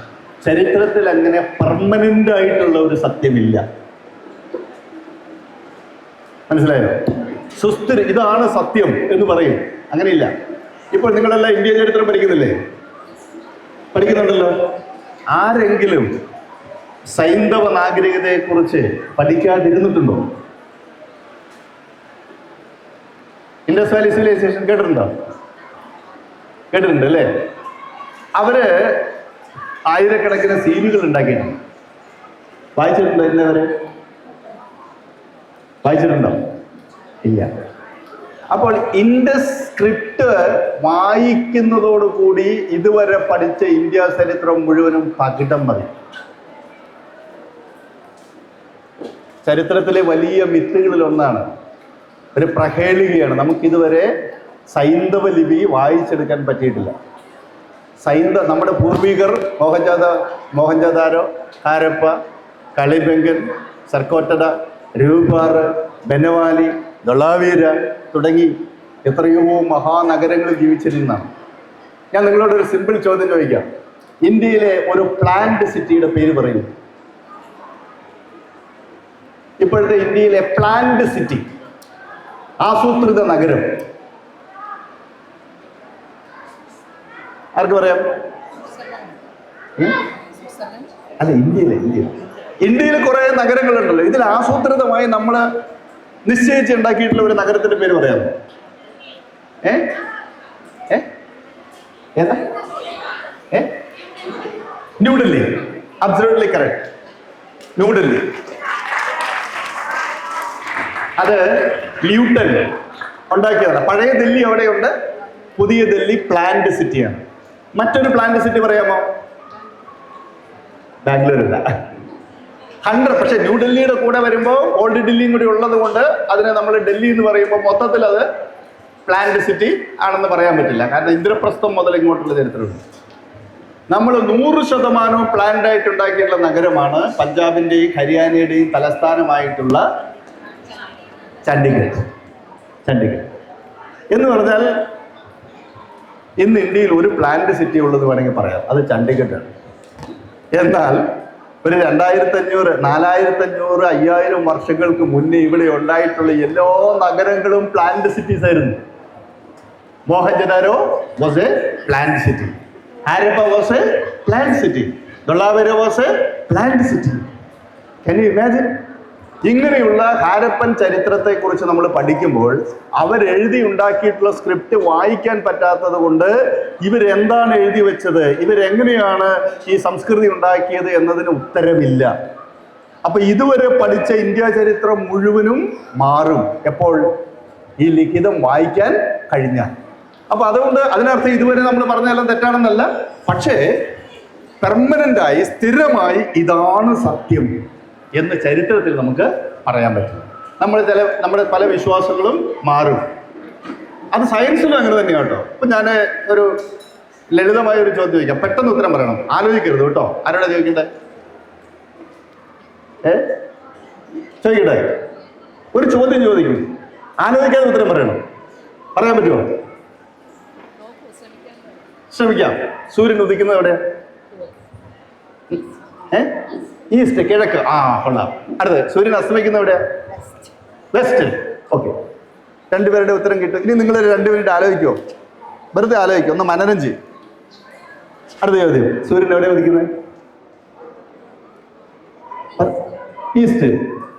Speaker 3: ചരിത്രത്തിൽ അങ്ങനെ പെർമനന്റ് ആയിട്ടുള്ള ഒരു സത്യമില്ല. മനസ്സിലായോ? സുസ്ഥിര ഇതാണ് സത്യം എന്ന് പറയും, അങ്ങനെയില്ല. ഇപ്പോൾ നിങ്ങളെല്ലാം ഇന്ത്യ ചരിത്രം പഠിക്കുന്നില്ലേ? പഠിക്കുന്നുണ്ടല്ലോ. ആരെങ്കിലും സൈന്ധവ നാഗരികതയെക്കുറിച്ച് പഠിക്കാതിരുന്നിട്ടുണ്ടോ? ഇൻഡസ് വാലി സിവിലൈസേഷൻ കേട്ടിട്ടുണ്ടോ? കേട്ടിട്ടുണ്ട് അല്ലേ? അവര് ആയിരക്കണക്കിന് സീലുകൾ ഉണ്ടാക്കിയിട്ടുണ്ട്. വായിച്ചിട്ടുണ്ടോ? ഇന്നവരെ വായിച്ചിട്ടുണ്ടോ? ഇല്ല. അപ്പോൾ ഇൻഡസ് സ്ക്രിപ്റ്റ് വായിക്കുന്നതോടുകൂടി ഇതുവരെ പഠിച്ച ഇന്ത്യ ചരിത്രം മുഴുവനും പകിടം മതി. ചരിത്രത്തിലെ വലിയ മിത്തുകളിൽ ഒന്നാണ്, ഒരു പ്രഹേളികയാണ്. നമുക്കിതുവരെ സൈന്ധവ ലിപി വായിച്ചെടുക്കാൻ പറ്റിയിട്ടില്ല. നമ്മുടെ പൂർവികർ മോഹൻജാദാരോ, ഹാരപ്പ, കളിബംഗൻ, സർക്കോട്ടഡ, രൂപാർ, ബെനവാലി, ദൊളാവീര തുടങ്ങി എത്രയോ മഹാനഗരങ്ങൾ ജീവിച്ചിരുന്നതാണ്. ഞാൻ നിങ്ങളോടൊരു സിമ്പിൾ ചോദ്യം ചോദിക്കാം. ഇന്ത്യയിലെ ഒരു പ്ലാൻഡ് സിറ്റിയുടെ പേര് പറയൂ. ഇപ്പോഴത്തെ ഇന്ത്യയിലെ പ്ലാൻഡ് സിറ്റി, ആസൂത്രിത നഗരം, ആർക്ക് പറയാം? അല്ല, ഇന്ത്യയിൽ കുറെ നഗരങ്ങളുണ്ടല്ലോ. ഇതിൽ ആസൂത്രിതമായി നമ്മൾ നിശ്ചയിച്ച് ഉണ്ടാക്കിയിട്ടുള്ള ഒരു നഗരത്തിന്റെ പേര് പറയാമോ? ഏതാ? ന്യൂഡൽഹി. Absolutely correct. ന്യൂഡൽഹി. അത് ല്യൂട്ടൻ ഉണ്ടാക്കിയതാണ്. പഴയ ദില്ലി അവിടെയുണ്ട്, പുതിയ ദില്ലി പ്ലാൻഡ് സിറ്റിയാണ്. മറ്റൊരു പ്ലാൻഡ് സിറ്റി പറയാമോ? ബാംഗ്ലൂരില്ല. 100. പക്ഷെ ന്യൂഡൽഹിയുടെ കൂടെ വരുമ്പോൾ ഓൾഡ് ഡൽഹിയും കൂടി ഉള്ളത് കൊണ്ട് അതിനെ നമ്മൾ ഡൽഹി എന്ന് പറയുമ്പോൾ മൊത്തത്തിൽ അത് പ്ലാൻഡ് സിറ്റി ആണെന്ന് പറയാൻ പറ്റില്ല. കാരണം ഇന്ദ്രപ്രസ്ഥം മുതൽ ഇങ്ങോട്ടുള്ള ചരിത്രമുണ്ട്. നമ്മൾ 100% പ്ലാൻഡ് ആയിട്ട് ഉണ്ടാക്കിയിട്ടുള്ള നഗരമാണ് പഞ്ചാബിന്റെയും ഹരിയാനയുടെയും തലസ്ഥാനമായിട്ടുള്ള ചണ്ഡീഗഡ്. എന്ന് പറഞ്ഞാൽ ഇന്ന് ഇന്ത്യയിൽ ഒരു പ്ലാൻഡ് സിറ്റി ഉള്ളത് വേണമെങ്കിൽ പറയാം, അത് ചണ്ഡീഗഡാണ്. എന്നാൽ ഒരു 2500, 4500, 5000 വർഷങ്ങൾക്ക് മുന്നേ ഇവിടെ ഉണ്ടായിട്ടുള്ള എല്ലാ നഗരങ്ങളും പ്ലാൻഡ് സിറ്റീസ് ആയിരുന്നു. Mohenjodaro was a planned city, Harappa was a planned city, Dholavira was a planned city. Can you imagine? ഇങ്ങനെയുള്ള ഹാരപ്പൻ ചരിത്രത്തെക്കുറിച്ച് നമ്മൾ പഠിക്കുമ്പോൾ അവരെഴുതി ഉണ്ടാക്കിയിട്ടുള്ള സ്ക്രിപ്റ്റ് വായിക്കാൻ പറ്റാത്തത് കൊണ്ട് ഇവരെന്താണ് എഴുതി വെച്ചത്, ഇവരെങ്ങനെയാണ് ഈ സംസ്കൃതി ഉണ്ടാക്കിയത് എന്നതിന് ഉത്തരമില്ല. അപ്പൊ ഇതുവരെ പഠിച്ച ഇന്ത്യ ചരിത്രം മുഴുവനും മാറും എപ്പോൾ? ഈ ലിഖിതം വായിക്കാൻ കഴിഞ്ഞാൽ. അപ്പൊ അതുകൊണ്ട് അതിനർത്ഥം ഇതുവരെ നമ്മൾ പറഞ്ഞതെല്ലാം തെറ്റാണെന്നല്ല, പക്ഷേ പെർമനന്റായി സ്ഥിരമായി ഇതാണ് സത്യം എന്ന് ചരിത്രത്തിൽ നമുക്ക് പറയാൻ പറ്റും. നമ്മുടെ പല വിശ്വാസങ്ങളും മാറും. അത് സയൻസിലും അങ്ങനെ തന്നെയാണ് കേട്ടോ. ഇപ്പം ഞാൻ ഒരു ലളിതമായ ഒരു ചോദ്യം ചോദിക്കാം, പെട്ടെന്ന് ഉത്തരം പറയണം, ആലോചിക്കരുത് കേട്ടോ. ആരോടാ ചോദിക്കട്ടെ? ചോദിക്കട്ടെ? ഒരു ചോദ്യം ചോദിക്കും, ആലോചിക്കാതെ ഉത്തരം പറയണം. പറയാൻ പറ്റുമോ? ശ്രമിക്കാം. സൂര്യൻ ഉദിക്കുന്നത് എവിടെ? ഈസ്റ്റ്, കിഴക്ക്. കൊള്ളാം. അടുത്ത് സൂര്യൻ അസ്തമിക്കുന്ന എവിടെയാ? വെസ്റ്റ്. ഓക്കെ, രണ്ടുപേരുടെ ഉത്തരം കിട്ടും. ഇനി നിങ്ങൾ 2 മിനിറ്റ് ആലോചിക്കുമോ? വെറുതെ ആലോചിക്കും, ഒന്ന് മനനം ചെയ്യും. അടുത്ത ചോദ്യം, സൂര്യൻ എവിടെ ഉദിക്കുന്നത്? ഈസ്റ്റ്.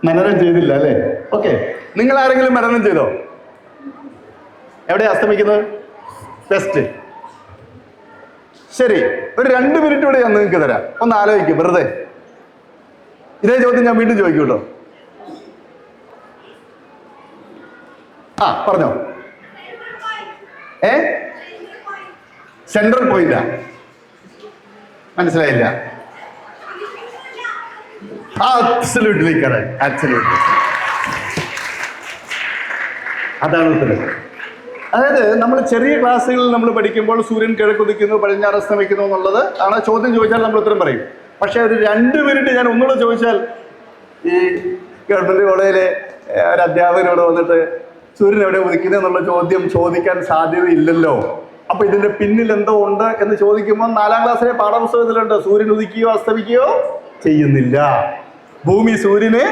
Speaker 3: മനനം ചെയ്തില്ല അല്ലേ? ഓക്കെ, നിങ്ങൾ ആരെങ്കിലും മനനം ചെയ്തോ? എവിടെയാ അസ്തമിക്കുന്നത്? വെസ്റ്റ്. ശരി, ഒരു 2 മിനിറ്റ് കൂടെ ഞാൻ നിങ്ങൾക്ക് തരാം, ഒന്ന് ആലോചിക്കും വെറുതെ. ഇതേ ചോദ്യം ഞാൻ വീണ്ടും ചോദിക്കും കേട്ടോ. പറഞ്ഞോ. സെൻട്രൽ പോയിന്റാ. മനസ്സിലായില്ല? Absolutely correct. Absolutely. അതാണ് ഉത്തരം. അതായത് നമ്മൾ ചെറിയ ക്ലാസ്സുകളിൽ നമ്മൾ പഠിക്കുമ്പോൾ സൂര്യൻ കിഴക്കുദിക്കുന്നു പടിഞ്ഞാറ് അസ്തമിക്കുന്നു എന്നുള്ളത് ആണ് ചോദ്യം ചോദിച്ചാൽ നമ്മൾ ഉത്തരം പറയും. പക്ഷെ ഒരു 2 മിനിറ്റ് ഞാൻ ഒന്നുകൂടെ ചോദിച്ചാൽ ഈ ഗവൺമെന്റ് കോളേജിലെ ഒരു അധ്യാപകനോട് വന്നിട്ട് സൂര്യൻ എവിടെ ഉദിക്കുന്നത് എന്നുള്ള ചോദ്യം ചോദിക്കാൻ സാധ്യതയില്ലല്ലോ. അപ്പൊ ഇതിന്റെ പിന്നിൽ എന്തോ ഉണ്ട് എന്ന് ചോദിക്കുമ്പോൾ 4ാം ക്ലാസ്സിലെ പാഠപുസ്തകത്തിലുണ്ട് സൂര്യൻ ഉദിക്കുകയോ അസ്തമിക്കുകയോ ചെയ്യുന്നില്ല. ഭൂമി സൂര്യനെ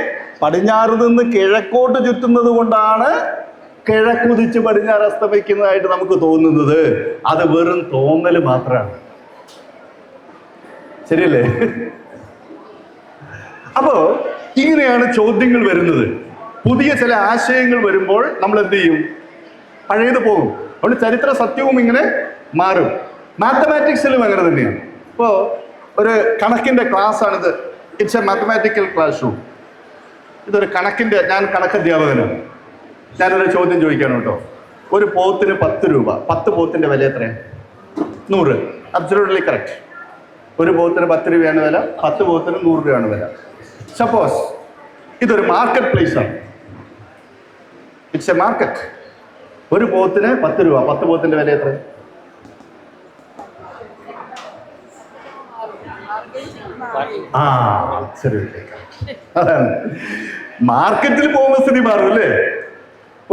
Speaker 3: പടിഞ്ഞാറ് നിന്ന് കിഴക്കോട്ട് ചുറ്റുന്നത് കൊണ്ടാണ് കിഴക്കുതിച്ച് പടിഞ്ഞാറ് അസ്തമിക്കുന്നതായിട്ട് നമുക്ക് തോന്നുന്നത്. അത് വെറും തോന്നൽ മാത്രമാണ്. ശരിയല്ലേ? അപ്പോ ഇങ്ങനെയാണ് ചോദ്യങ്ങൾ വരുന്നത്. പുതിയ ചില ആശയങ്ങൾ വരുമ്പോൾ നമ്മൾ എന്ത് ചെയ്യും? പഴയത് പോകും. അതുകൊണ്ട് ചരിത്ര സത്യവും ഇങ്ങനെ മാറും. മാത്തമാറ്റിക്സിലും അങ്ങനെ തന്നെയാണ്. ഇപ്പോൾ ഒരു കണക്കിന്റെ ക്ലാസ് ആണിത്. It's A mathematical class room. ഇതൊരു കണക്കിന്റെ, ഞാൻ കണക്കധ്യാപകനാണ്. ഞാനൊരു ചോദ്യം ചോദിക്കാണ് കേട്ടോ. ഒരു പോത്തിന് 10 രൂപ. 10 പോത്തിന്റെ വില എത്രയാണ്? 100. Absolutely correct. ഒരു പോത്തിന് 10 രൂപയാണ് വില, 10 പോത്തിന് 100 രൂപയാണ് വില. സപ്പോസ് ഇതൊരു മാർക്കറ്റ് പ്ലേസ് ആണ്. It's A market. ഒരു പോത്തിന് 10 രൂപ. 10 പോത്തിന്റെ വില എത്ര? അതാണ് മാർക്കറ്റിൽ പോകുന്ന സ്ഥിതി മാറും അല്ലേ?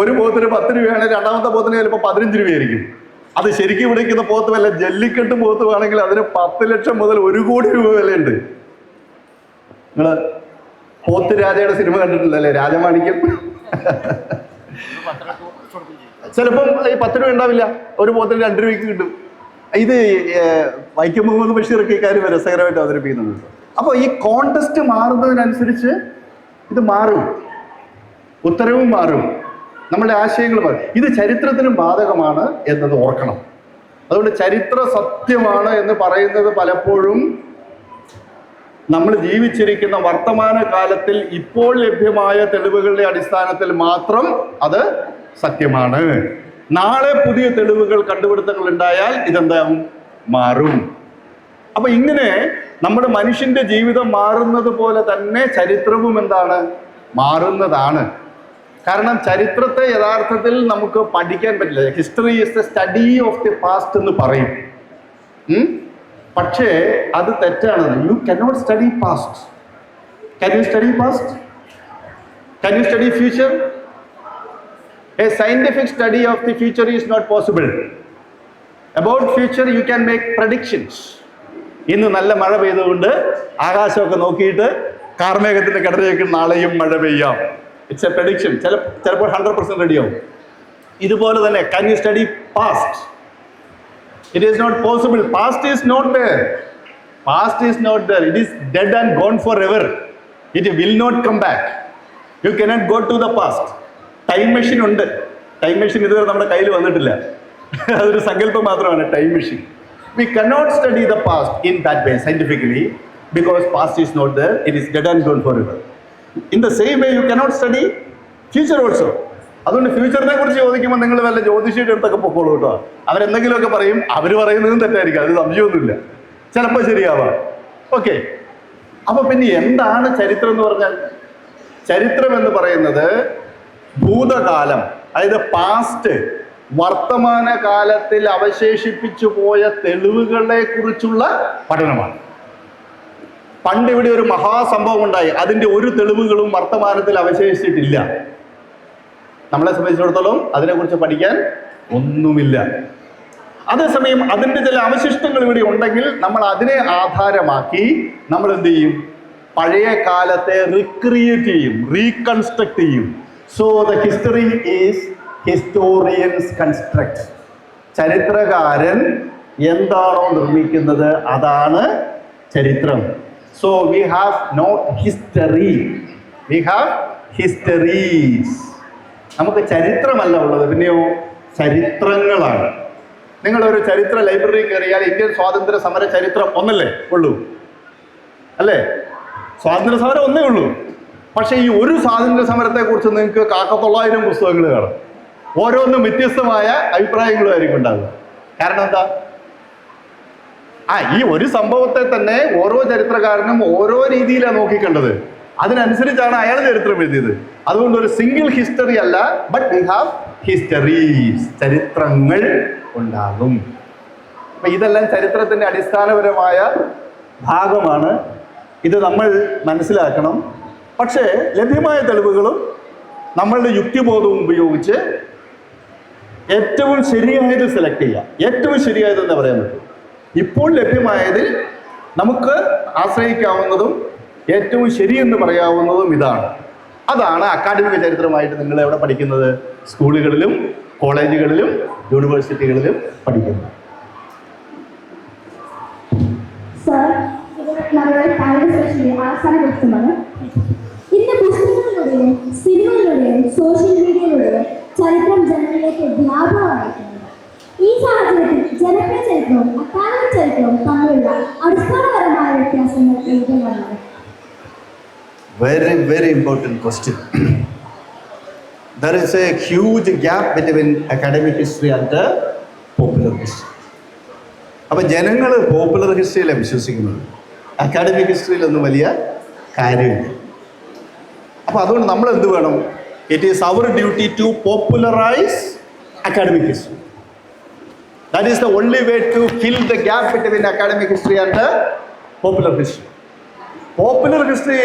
Speaker 3: ഒരു പോത്തിന് 10 രൂപയാണ്, രണ്ടാമത്തെ പോത്തിന് ചിലപ്പോൾ 15 രൂപയായിരിക്കും. അത് ശരിക്കും വിളിക്കുന്ന പോത്ത് വല്ല ജല്ലിക്കെട്ട് പോത്ത് വേണമെങ്കിൽ അതിന് 10 ലക്ഷം മുതൽ 1 കോടി രൂപ വിലയുണ്ട്. നിങ്ങള് പോത്ത് രാജയുടെ സിനിമ കണ്ടിട്ടില്ലല്ലേ? രാജമാണിക്യം. ചിലപ്പം ഈ 10 രൂപ ഉണ്ടാവില്ല, ഒരു പോത്തിന് 2 രൂപയ്ക്ക് കിട്ടും. ഇത് വൈക്കം മുഹമ്മദ് ബഷീറൊക്കെ ഇക്കാര്യം രസകരമായിട്ട് അവതരിപ്പിക്കുന്നുണ്ട്. അപ്പോൾ ഈ കോണ്ടസ്റ്റ് മാറുന്നതിനനുസരിച്ച് ഇത് മാറും, ഉത്തരവും മാറും, നമ്മുടെ ആശയങ്ങൾ മാറും. ഇത് ചരിത്രത്തിനും ബാധകമാണ് എന്നത് ഓർക്കണം. അതുകൊണ്ട് ചരിത്ര സത്യമാണ് എന്ന് പറയുന്നത് പലപ്പോഴും നമ്മൾ ജീവിച്ചിരിക്കുന്ന വർത്തമാന കാലത്തിൽ ഇപ്പോൾ ലഭ്യമായ തെളിവുകളുടെ അടിസ്ഥാനത്തിൽ മാത്രം അത് സത്യമാണ്. നാളെ പുതിയ തെളിവുകൾ, കണ്ടുപിടുത്തങ്ങൾ ഉണ്ടായാൽ ഇതെന്താവും? മാറും. അപ്പൊ ഇങ്ങനെ നമ്മുടെ മനുഷ്യന്റെ ജീവിതം മാറുന്നത് പോലെ തന്നെ ചരിത്രവും എന്താണ്? മാറുന്നതാണ്. കാരണം ചരിത്രത്തെ യഥാർത്ഥത്തിൽ നമുക്ക് പഠിക്കാൻ പറ്റില്ല. History is the study of the past എന്ന് പറയും. പക്ഷേ അത് തെറ്റാണ്. You cannot study past. Can you study past? Can you study future? A scientific study of the future is not possible. About future you can make predictions. ഇന്ന് നല്ല മഴ പെയ്തുകൊണ്ട് ആകാശമൊക്കെ നോക്കിയിട്ട് കാർമേഘത്തിന്റെ കടലേക്ക് നാളെയും മഴ പെയ്യാം. It's A prediction. ചിലപ്പോൾ 100% റെഡിയാവും. ഇതുപോലെ തന്നെ can you study past? It is not possible. Past is not there. Past is not there. It is dead and gone forever. It will not come back. You cannot go to the past. Time machine ഉണ്ട്. Time machine ഇതുവരെ നമ്മുടെ കയ്യിൽ വന്നിട്ടില്ല. അതൊരു സങ്കല്പം മാത്രമാണ് time machine. We cannot study the past in that way scientifically because past is not there. It is dead and gone forever. In the same way you cannot study future also. അതുകൊണ്ട് ഫ്യൂച്ചറിനെ കുറിച്ച് ചോദിക്കുമ്പോൾ നിങ്ങൾ വല്ല ജ്യോതിഷിയുടെ അടുത്തൊക്കെ പൊക്കോളൂ കേട്ടോ. അവരെന്തെങ്കിലുമൊക്കെ പറയും. അവർ പറയുന്നതും തെറ്റായിരിക്കും, അത് സംശയമൊന്നുമില്ല. ചിലപ്പോൾ ശരിയാവാം. ഓക്കെ. അപ്പൊ പിന്നെ എന്താണ് ചരിത്രം എന്ന് പറഞ്ഞാൽ? ചരിത്രം എന്ന് പറയുന്നത് ഭൂതകാലം, അതായത് പാസ്റ്റ്, വർത്തമാന കാലത്തിൽ അവശേഷിപ്പിച്ചു പോയ തെളിവുകളെ കുറിച്ചുള്ള പഠനമാണ്. പണ്ട് ഇവിടെ ഒരു മഹാസംഭവം ഉണ്ടായി, അതിന്റെ ഒരു തെളിവുകളും വർത്തമാനത്തിൽ അവശേഷിച്ചിട്ടില്ല. നമ്മളെ സംബന്ധിച്ചിടത്തോളം അതിനെക്കുറിച്ച് പഠിക്കാൻ ഒന്നുമില്ല. അതേസമയം അതിൻ്റെ ചില അവശിഷ്ടങ്ങൾ ഇവിടെ ഉണ്ടെങ്കിൽ നമ്മൾ അതിനെ ആധാരമാക്കി നമ്മൾ എന്ത് ചെയ്യും? പഴയ കാലത്തെ റീക്രിയേറ്റ് ചെയ്യും, റീകൺസ്ട്രക്ട് ചെയ്യും. So the history is historians construct. ചരിത്രകാരൻ എന്താണോ നിർമ്മിക്കുന്നത് അതാണ് ചരിത്രം. So we have not history, we have histories. നമുക്ക് ചരിത്രമല്ല ഉള്ളത്, പിന്നെയോ ചരിത്രങ്ങളാണ്. നിങ്ങളൊരു ചരിത്ര ലൈബ്രറി കയറിയാൽ ഇന്ത്യൻ സ്വാതന്ത്ര്യ സമര ചരിത്രം ഒന്നല്ലേ ഉള്ളൂ, അല്ലേ? സ്വാതന്ത്ര്യ സമരം ഒന്നേ ഉള്ളൂ. പക്ഷേ ഈ ഒരു സ്വാതന്ത്ര്യ സമരത്തെ കുറിച്ച് നിങ്ങൾക്ക് 900 പുസ്തകങ്ങൾ കാണും. ഓരോന്നും വ്യത്യസ്തമായ അഭിപ്രായങ്ങളുമായിരിക്കും ഉണ്ടാകുക. കാരണം എന്താ? ഈ ഒരു സംഭവത്തെ തന്നെ ഓരോ ചരിത്രകാരനും ഓരോ രീതിയിലാണ് നോക്കിക്കണ്ടത്. അതിനനുസരിച്ചാണ് അയാൾ ചരിത്രം എഴുതിയത്. അതുകൊണ്ട് ഒരു സിംഗിൾ ഹിസ്റ്ററി അല്ല, ബട്ട് വി ഹാവ് ഹിസ്റ്ററീസ്, ചരിത്രങ്ങൾ ഉണ്ടാകും. അപ്പൊ ഇതെല്ലാം ചരിത്രത്തിന്റെ അടിസ്ഥാനപരമായ ഭാഗമാണ്. ഇത് നമ്മൾ മനസ്സിലാക്കണം. പക്ഷേ ലഭ്യമായ തെളിവുകളും നമ്മളുടെ യുക്തിബോധവും ഉപയോഗിച്ച് ഏറ്റവും ശരിയായത് സെലക്ട് ചെയ്യുക. ഏറ്റവും ശരിയായത് എന്ന് പറയാൻ പറ്റും. ഇപ്പോൾ ലഭ്യമായതിൽ നമുക്ക് ആശ്രയിക്കാവുന്നതും ഏറ്റവും ശരിയെന്ന് പറയാവുന്നതും ഇതാണ്. അതാണ് അക്കാഡമിക ചരിത്രമായിട്ട് നിങ്ങൾ എവിടെ പഠിക്കുന്നത്? സ്കൂളുകളിലും കോളേജുകളിലും യൂണിവേഴ്സിറ്റികളിലും പഠിക്കുന്നത്.
Speaker 1: സർ, ഇത് നമ്മുടെ പാനൽ സെഷനിലെ അവസാന ദിവസമാണ്. ഇന്ന് പുസ്തകങ്ങളിലൂടെയും സിനിമകളിലൂടെയും സോഷ്യൽ മീഡിയയിലൂടെയും ചരിത്രം ജനങ്ങളിലേക്ക് വ്യാപകമായിട്ടുണ്ട്. ഈ സാഹചര്യത്തിൽ ജനപ്രിയ ചരിത്രവും അക്കാദമിക് ചരിത്രവും തമ്മിലുള്ള അടിസ്ഥാനപരമായ വ്യത്യാസങ്ങൾ എഴുതുന്നതാണ്.
Speaker 3: Very important question. There is a huge gap between academic history and popular history. അപ്പം ജനങ്ങൾ പോപ്പുലർ ഹിസ്റ്ററിയിലാണ് വിശ്വസിക്കുന്നത്, അക്കാഡമിക് ഹിസ്റ്ററിയിലൊന്നും വലിയ കാര്യമില്ല. അപ്പം അതുകൊണ്ട് നമ്മൾ എന്ത് വേണം? It is our duty to popularise academic history. That is the only way to fill the gap between academic history and popular history. Popular history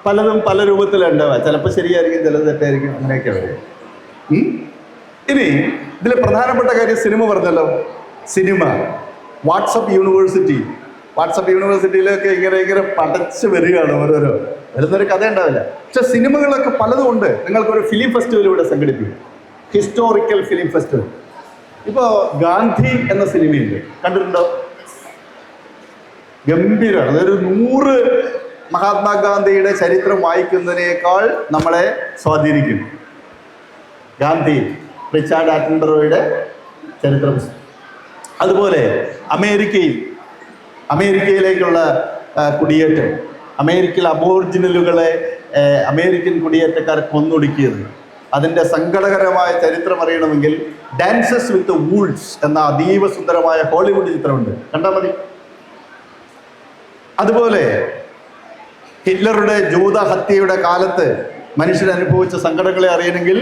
Speaker 3: പലതും പല രൂപത്തിലുണ്ടാവുക. ചിലപ്പോൾ ശരിയായിരിക്കും, ചിലത് തെറ്റായിരിക്കും, അങ്ങനെയൊക്കെ വരും. ഇനി ഇതിൽ പ്രധാനപ്പെട്ട കാര്യം സിനിമ പറഞ്ഞല്ലോ. സിനിമ, വാട്സപ്പ് യൂണിവേഴ്സിറ്റിയിലൊക്കെ ഇങ്ങനെ പടച്ച് വരികയാണ് ഓരോരോ. വരുന്നൊരു കഥ ഉണ്ടാവില്ല. പക്ഷെ സിനിമകളൊക്കെ പലതും ഉണ്ട്. നിങ്ങൾക്കൊരു ഫിലിം ഫെസ്റ്റിവൽ ഇവിടെ സംഘടിപ്പിക്കും, ഹിസ്റ്റോറിക്കൽ ഫിലിം ഫെസ്റ്റിവൽ. ഇപ്പോൾ ഗാന്ധി എന്ന സിനിമയുണ്ട്, കണ്ടിട്ടുണ്ടോ? ഗംഭീരമാണ്. അതൊരു 100 മഹാത്മാഗാന്ധിയുടെ ചരിത്രം വായിക്കുന്നതിനേക്കാൾ നമ്മളെ സ്വാധീനിക്കും. ഗാന്ധി, റിച്ചാർഡ് ആറ്റൻബറോയുടെ ചരിത്ര പുസ്തകം. അതുപോലെ അമേരിക്കയിലേക്കുള്ള കുടിയേറ്റം, അമേരിക്കയിൽ അബോറിജിനലുകളെ അമേരിക്കൻ കുടിയേറ്റക്കാർ കൊന്നൊടുക്കിയത്, അതിൻ്റെ സങ്കടകരമായ ചരിത്രം അറിയണമെങ്കിൽ ഡാൻസസ് വിത്ത് വൂൾസ് എന്ന അതീവ സുന്ദരമായ ഹോളിവുഡ് ചിത്രമുണ്ട്, കണ്ടാൽ മതി. അതുപോലെ ഹിറ്റ്ലറുടെ ജൂത ഹത്യയുടെ കാലത്ത് മനുഷ്യർ അനുഭവിച്ച സങ്കടങ്ങളെ അറിയണമെങ്കിൽ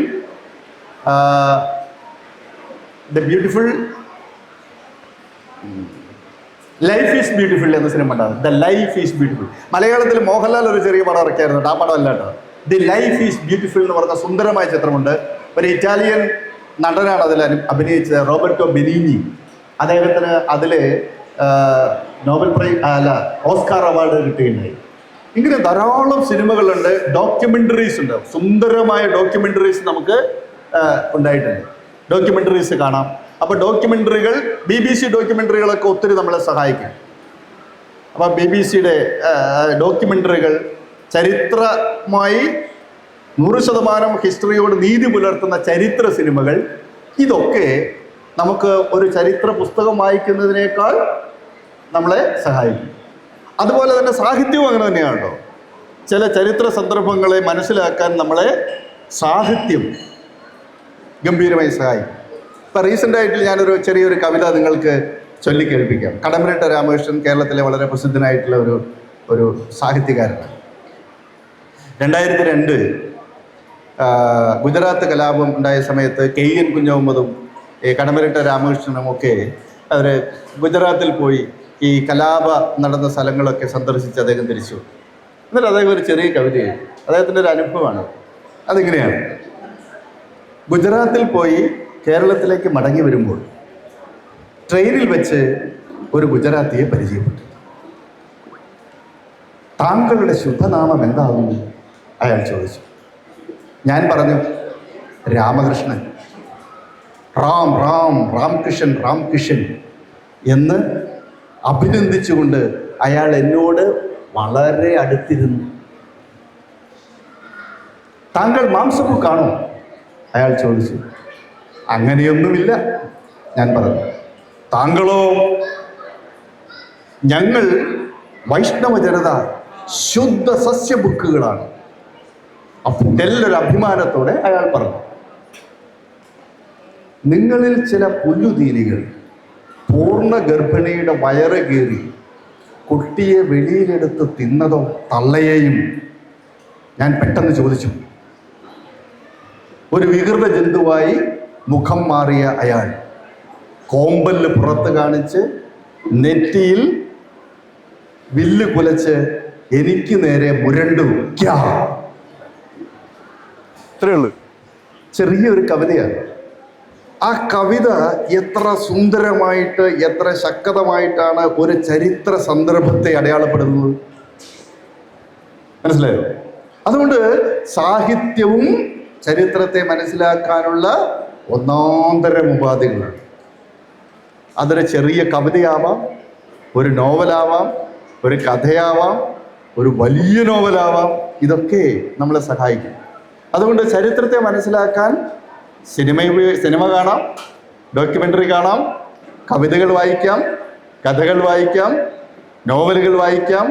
Speaker 3: the beautiful life is beautiful എന്ന സിനിമ ഉണ്ടാകും. The life is beautiful. മലയാളത്തിൽ മോഹൻലാൽ ഒരു ചെറിയ പടം ഇറക്കിയായിരുന്നു, ആ പടം അല്ല കേട്ടോ. ദി ലൈഫ് ഈസ് ബ്യൂട്ടിഫുൾ എന്ന് പറഞ്ഞ സുന്ദരമായ ചിത്രമുണ്ട്. ഒരു ഇറ്റാലിയൻ നടനാണ് അതിൽ അഭിനയിച്ചത്, റോബർട്ടോ ബെനീനി. അദ്ദേഹത്തിന് അതിൽ നോബൽ പ്രൈസ് ഓസ്കാർ അവാർഡ് കിട്ടുകയുണ്ടായി. ഇങ്ങനെ ധാരാളം സിനിമകളുണ്ട്, ഡോക്യുമെൻ്ററീസ് ഉണ്ട്, സുന്ദരമായ ഡോക്യുമെൻ്ററീസ് നമുക്ക് ഉണ്ടായിട്ടുണ്ട്. ഡോക്യുമെൻ്ററീസ് കാണാം. അപ്പോൾ ഡോക്യുമെൻ്ററികൾ, BBC ഡോക്യുമെൻ്ററികളൊക്കെ ഒത്തിരി നമ്മളെ സഹായിക്കും. അപ്പോൾ BBCയുടെ ഡോക്യുമെൻ്ററികൾ ചരിത്രമായി 100% ഹിസ്റ്ററിയോട് നീതി പുലർത്തുന്ന ചരിത്ര സിനിമകൾ, ഇതൊക്കെ നമുക്ക് ഒരു ചരിത്ര പുസ്തകം വായിക്കുന്നതിനേക്കാൾ നമ്മളെ സഹായിക്കും. അതുപോലെ തന്നെ സാഹിത്യവും അങ്ങനെ തന്നെയാണല്ലോ. ചില ചരിത്ര സന്ദർഭങ്ങളെ മനസ്സിലാക്കാൻ നമ്മളെ സാഹിത്യം ഗംഭീരമായി സഹായിക്കും. ഇപ്പം റീസെൻ്റായിട്ട് ഞാനൊരു ചെറിയൊരു കവിത നിങ്ങൾക്ക് ചൊല്ലിക്കേൾപ്പിക്കാം. കടമ്മനിട്ട രാമകൃഷ്ണൻ കേരളത്തിലെ വളരെ പ്രസിദ്ധനായിട്ടുള്ള ഒരു സാഹിത്യകാരനാണ്. 2002 ഗുജറാത്ത് കലാപം ഉണ്ടായ സമയത്ത് KN കുഞ്ഞഹമ്മദും കടമ്മനിട്ട രാമകൃഷ്ണനും ഒക്കെ അവർ ഗുജറാത്തിൽ പോയി ഈ കലാപ നടന്ന സ്ഥലങ്ങളൊക്കെ സന്ദർശിച്ച് അദ്ദേഹം തിരിച്ചു. എന്നിട്ട് അദ്ദേഹം ഒരു ചെറിയ കവിതയാണ്, അദ്ദേഹത്തിൻ്റെ ഒരു അനുഭവമാണ്. അതിങ്ങനെയാണ്: ഗുജറാത്തിൽ പോയി കേരളത്തിലേക്ക് മടങ്ങി വരുമ്പോൾ ട്രെയിനിൽ വെച്ച് ഒരു ഗുജറാത്തിയെ പരിചയപ്പെട്ടു. താങ്കളുടെ ശുദ്ധനാമം എന്താകുന്നു? അയാൾ ചോദിച്ചു. ഞാൻ പറഞ്ഞു, രാമകൃഷ്ണൻ. റാം റാം രാംകൃഷ്ണൻ രാംകൃഷ്ണൻ എന്ന് അഭിനന്ദിച്ചുകൊണ്ട് അയാൾ എന്നോട് വളരെ അടുത്തിരുന്നു. താങ്കൾ മാംസഭുക്കാണോ? അയാൾ ചോദിച്ചു. അങ്ങനെയൊന്നുമില്ല, ഞാൻ പറഞ്ഞു. താങ്കളോ? ഞങ്ങൾ വൈഷ്ണവ ജനത ശുദ്ധ സസ്യബുക്കുകളാണ്. അപ്പോൾ നല്ലൊരു അഭിമാനത്തോടെ അയാൾ പറഞ്ഞു, നിങ്ങളിൽ ചില പുല്ലുതീനികൾ പൂർണ്ണ ഗർഭിണിയുടെ വയറ് കീറി കുട്ടിയെ വെളിയിലെടുത്ത് തിന്നതോ തള്ളയെയും ഞാൻ പെട്ടെന്ന് ചോദിച്ചു. ഒരു വികൃത ജന്തുവായി മുഖം മാറിയ അയാൾ കോമ്പല് പുറത്ത് കാണിച്ച് നെറ്റിയിൽ വില്ല് കുലച്ച് എനിക്ക് നേരെ മുരണ്ടു. ഇത്രയേ ഉള്ളൂ. ചെറിയൊരു കവിതയാണ്. ആ കവിത എത്ര സുന്ദരമായിട്ട്, എത്ര ശക്തമായിട്ടാണ് ഒരു ചരിത്ര സന്ദർഭത്തെ അടയാളപ്പെടുന്നത്. മനസ്സിലായോ? അതുകൊണ്ട് സാഹിത്യവും ചരിത്രത്തെ മനസ്സിലാക്കാനുള്ള ഒന്നാന്തരം ഉപാധികളാണ്. അതൊരു ചെറിയ കവിതയാവാം, ഒരു നോവലാവാം, ഒരു കഥയാവാം, ഒരു വലിയ നോവലാവാം. ഇതൊക്കെ നമ്മളെ സഹായിക്കും. അതുകൊണ്ട് ചരിത്രത്തെ മനസ്സിലാക്കാൻ സിനിമ കാണാം, ഡോക്യുമെൻ്ററി കാണാം, കവിതകൾ വായിക്കാം, കഥകൾ വായിക്കാം, നോവലുകൾ വായിക്കാം.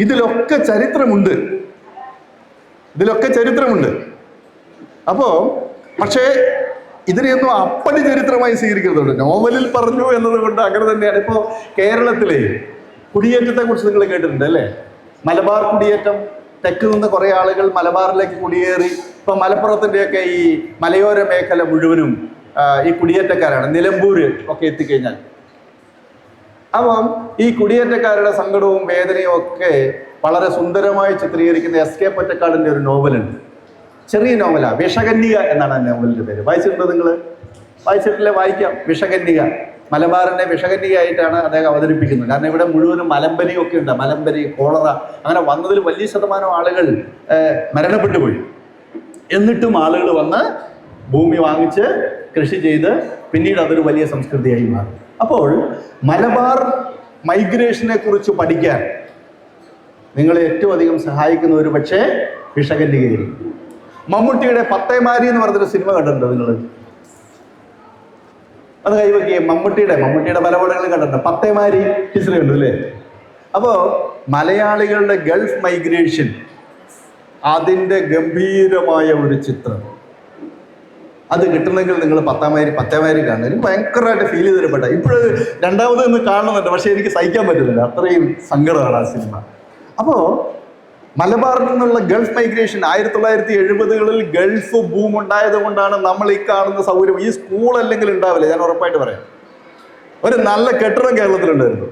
Speaker 3: ഇതിലൊക്കെ ചരിത്രമുണ്ട്. അപ്പോൾ പക്ഷേ ഇതിനെയൊന്നും അപ്പടി ചരിത്രമായി സ്വീകരിക്കുന്നുണ്ട്. നോവലിൽ പറഞ്ഞു എന്നതുകൊണ്ട് അങ്ങനെ തന്നെയാണ്. ഇപ്പോൾ കേരളത്തിലെ കുടിയേറ്റത്തെ കുറിച്ച് നിങ്ങൾ കേട്ടിട്ടുണ്ട് അല്ലേ? മലബാർ കുടിയേറ്റം, തെക്ക് നിന്ന് കുറേ ആളുകൾ മലബാറിലേക്ക് കുടിയേറി. ഇപ്പൊ മലപ്പുറത്തിൻ്റെയൊക്കെ ഈ മലയോര മേഖല മുഴുവനും ഈ കുടിയേറ്റക്കാരാണ്. നിലമ്പൂർ ഒക്കെ എത്തിക്കഴിഞ്ഞാൽ അപ്പം ഈ കുടിയേറ്റക്കാരുടെ സങ്കടവും വേദനയും ഒക്കെ വളരെ സുന്ദരമായി ചിത്രീകരിക്കുന്ന SK പൊറ്റക്കാടിൻ്റെ ഒരു നോവലുണ്ട്. ചെറിയ നോവലാ, വിഷകന്യക എന്നാണ് ആ നോവലിൻ്റെ പേര്. വായിച്ചിട്ടുണ്ടോ നിങ്ങൾ? വായിച്ചിട്ടില്ല? വായിക്കാം. വിഷകന്യക. മലബാറിനെ വിഷകന്യകയായിട്ടാണ് അദ്ദേഹം അവതരിപ്പിക്കുന്നത്. കാരണം ഇവിടെ മുഴുവനും മലമ്പനിയൊക്കെ ഉണ്ട്. മലമ്പനി, കോളറ അങ്ങനെ വന്നതിൽ വലിയ ശതമാനം ആളുകൾ മരണപ്പെട്ടു പോയി. എന്നിട്ടും ആളുകൾ വന്ന് ഭൂമി വാങ്ങിച്ച് കൃഷി ചെയ്ത് പിന്നീട് അതൊരു വലിയ സംസ്കൃതിയായി മാറി. അപ്പോൾ മലബാർ മൈഗ്രേഷനെ കുറിച്ച് പഠിക്കാൻ നിങ്ങളെ ഏറ്റവും അധികം സഹായിക്കുന്ന ഒരു പക്ഷേ വിഷകന്യകയായിരിക്കും. മമ്മൂട്ടിയുടെ പത്തേമാരി എന്ന് പറഞ്ഞൊരു സിനിമ കണ്ടിട്ടുണ്ടോ നിങ്ങൾ? അത് കൈവയ്ക്കുകയും മമ്മൂട്ടിയുടെ പല പടങ്ങളും കണ്ടിട്ടുണ്ട്. പത്തേമാരി ഹിസ്റ്ററി ഉണ്ട് അല്ലേ? അപ്പോൾ മലയാളികളുടെ ഗൾഫ് മൈഗ്രേഷൻ, അതിൻ്റെ ഗംഭീരമായ ഒരു ചിത്രം അത് കിട്ടണമെങ്കിൽ നിങ്ങൾ പത്തേമാരി കാണണം. എനിക്ക് ഭയങ്കരമായിട്ട് ഫീൽ ചെയ്തിട്ടപ്പെട്ട. ഇപ്പോഴും രണ്ടാമത് ഒന്ന് കാണുന്നുണ്ട്, പക്ഷേ എനിക്ക് സഹിക്കാൻ പറ്റുന്നില്ല, അത്രയും സങ്കടമാണ് ആ സിനിമ. അപ്പോൾ മലബാറിൽ നിന്നുള്ള ഗൾഫ് മൈഗ്രേഷൻ 1970-കളിൽ ഗൾഫ് ബൂം ഉണ്ടായത് കൊണ്ടാണ് നമ്മൾ ഈ കാണുന്ന സൗകര്യം. ഈ സ്കൂൾ അല്ലെങ്കിൽ ഉണ്ടാവില്ല, ഞാൻ ഉറപ്പായിട്ട് പറയാം. ഒരു നല്ല കെട്ടിടം കേരളത്തിലുണ്ടായിരുന്നു,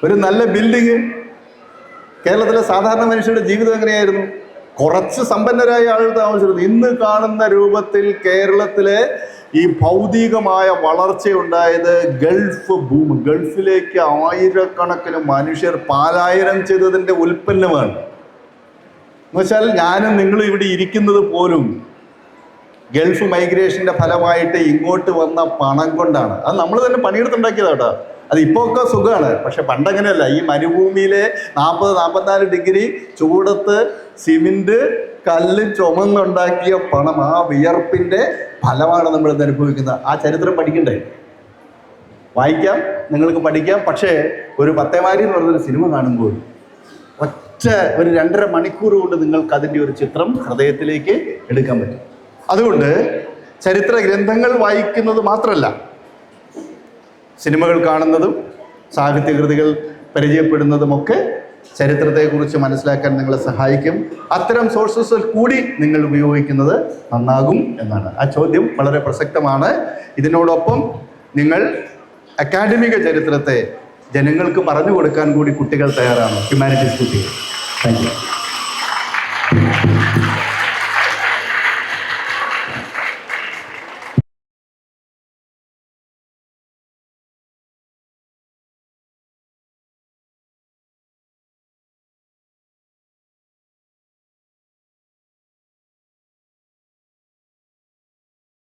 Speaker 3: ഒരു നല്ല ബിൽഡിങ്. കേരളത്തിലെ സാധാരണ മനുഷ്യരുടെ ജീവിതം എങ്ങനെയായിരുന്നു? കുറച്ച് സമ്പന്നരായ ആളുകൾ താമസിച്ചിരുന്നു. ഇന്ന് കാണുന്ന രൂപത്തിൽ കേരളത്തിലെ ഈ ഭൗതികമായ വളർച്ചയുണ്ടായത് ഗൾഫ് ബൂം. ഗൾഫിലേക്ക് ആയിരക്കണക്കിന് മനുഷ്യർ പാലായനം ചെയ്തതിൻ്റെ ഉൽപ്പന്നമാണ്. എന്നുവെച്ചാൽ ഞാനും നിങ്ങൾ ഇവിടെ ഇരിക്കുന്നത് പോലും ഗൾഫ് മൈഗ്രേഷൻ്റെ ഫലമായിട്ട് ഇങ്ങോട്ട് വന്ന പണം കൊണ്ടാണ്. അത് നമ്മൾ തന്നെ പണിയെടുത്തുണ്ടാക്കിയതാട്ടോ. അത് ഇപ്പോൾ ഒക്കെ സുഖമാണ്, പക്ഷെ പണ്ടങ്ങനെയല്ല. ഈ മരുഭൂമിയിലെ 40-44 ഡിഗ്രി ചൂടത്ത് സിമെന്റ് കല്ല് ചുമന്നുണ്ടാക്കിയ പണം, ആ വിയർപ്പിൻ്റെ ഫലമാണ് നമ്മൾ ഇന്ന് അനുഭവിക്കുന്നത്. ആ ചരിത്രം പഠിക്കണ്ടേ? വായിക്കാം, നിങ്ങൾക്ക് പഠിക്കാം. പക്ഷേ ഒരു പത്തേമാരി എന്ന് പറഞ്ഞൊരു സിനിമ കാണുമ്പോൾ ഒറ്റ ഒരു 2.5 മണിക്കൂർ കൊണ്ട് നിങ്ങൾക്ക് അതിൻ്റെ ഒരു ചിത്രം ഹൃദയത്തിലേക്ക് എടുക്കാൻ പറ്റും. അതുകൊണ്ട് ചരിത്ര ഗ്രന്ഥങ്ങൾ വായിക്കുന്നത് മാത്രമല്ല, സിനിമകൾ കാണുന്നതും സാഹിത്യകൃതികൾ പരിചയപ്പെടുന്നതുമൊക്കെ ചരിത്രത്തെക്കുറിച്ച് മനസ്സിലാക്കാൻ നിങ്ങളെ സഹായിക്കും. അത്തരം സോഴ്സസിൽ കൂടി നിങ്ങൾ ഉപയോഗിക്കുന്നത് നന്നാകും എന്നാണ്. ആ ചോദ്യം വളരെ പ്രസക്തമാണ്. ഇതിനോടൊപ്പം നിങ്ങൾ അക്കാഡമിക ചരിത്രത്തെ ജനങ്ങൾക്ക് പറഞ്ഞു കൊടുക്കാൻ കൂടി കുട്ടികൾ തയ്യാറാണ്. ഹ്യൂമാനിറ്റീസ് കുട്ടികൾ. Thank you.